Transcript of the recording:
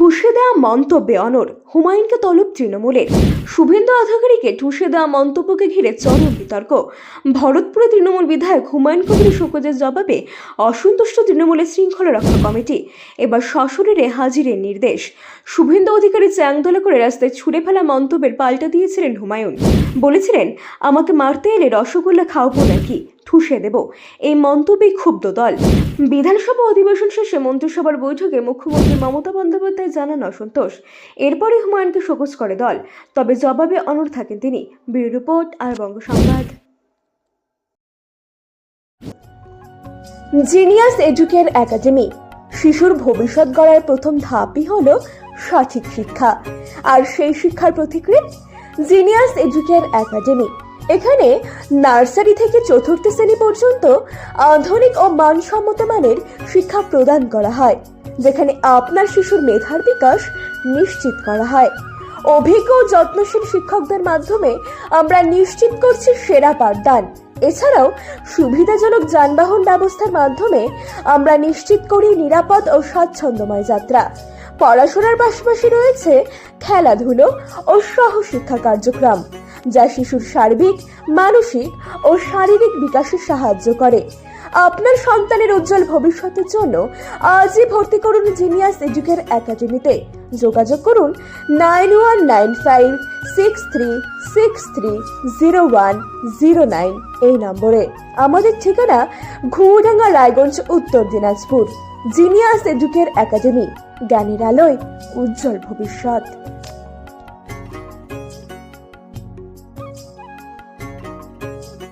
ঠুসে দেওয়া মন্তব্যে অনড়, হুমায়ুনকে তলব তৃণমূলের। শুভেন্দু অধিকারীকে ঠুসে দেওয়া মন্তব্যকে ঘিরে চরম বিতর্ক। ভরতপুরে তৃণমূল বিধায়ক হুমায়ুন কবির শোকজের জবাবে অসন্তুষ্ট তৃণমূলের শৃঙ্খলা রক্ষা কমিটি। এবার সশরীরে হাজিরের নির্দেশ। শুভেন্দু অধিকারী চ্যাংদোলা করে রাস্তায় ছুঁড়ে ফেলা মন্তব্যের পাল্টা দিয়েছিলেন হুমায়ুন। বলেছিলেন, আমাকে মারতে এলে রসগোল্লা খাওয়াবো নাকি, ঠুসে দেব। এই মন্তব্যে ক্ষুব্ধ দল। বিধানসভা অধিবেশন শেষে মন্ত্রিসভার বৈঠকে মুখ্যমন্ত্রী মমতা বন্দ্যোপাধ্যায় জানান অসন্তোষ। এরপরই হুমায়ুনকে শোকজ করে দল। তবে জবাবে অনড় থাকেন তিনি। ব্যুরো রিপোর্ট আর বঙ্গ সংবাদ। Genius educare academy. শিশুর ভবিষ্যৎ গড়ার প্রথম ধাপই হলো সঠিক শিক্ষা, আর সেই শিক্ষার প্রতিক্রিয়া জিনিয়াস এডুকেয়ার একাডেমি। এখানে নার্সারি থেকে চতুর্থ শ্রেণী পর্যন্ত আধুনিক ও মানসম্মত মানের শিক্ষা প্রদান করা হয়, যেখানে আপনার শিশুর মেধার বিকাশ নিশ্চিত করা হয়। অভিজ্ঞ ও যত্নশীল শিক্ষকদের মাধ্যমে আমরা নিশ্চিত করছি সেরা পাঠদান। এছাড়াও সুবিধাজনক যানবাহন ব্যবস্থার মাধ্যমে আমরা নিশ্চিত করি নিরাপদ ও স্বাচ্ছন্দ্যময় যাত্রা। পড়াশোনার পাশাপাশি রয়েছে খেলাধুলো ও সহশিক্ষা কার্যক্রম, যা শিশুর সার্বিক, মানসিক ও শারীরিক বিকাশে সাহায্য করে। আপনার সন্তানের উজ্জ্বল ভবিষ্যতের জন্য আজই ভর্তি করুন জিনিয়াস এডুকেয়ার একাডেমিতে। যোগাযোগ করুন 919563630109 এই নম্বরে। আমাদের ঠিকানা ঘুমডাঙ্গা, রায়গঞ্জ, উত্তর দিনাজপুর। জিনিয়াস এডুকেয়ার একাডেমি, জ্ঞানের আলোয় উজ্জ্বল ভবিষ্যৎ।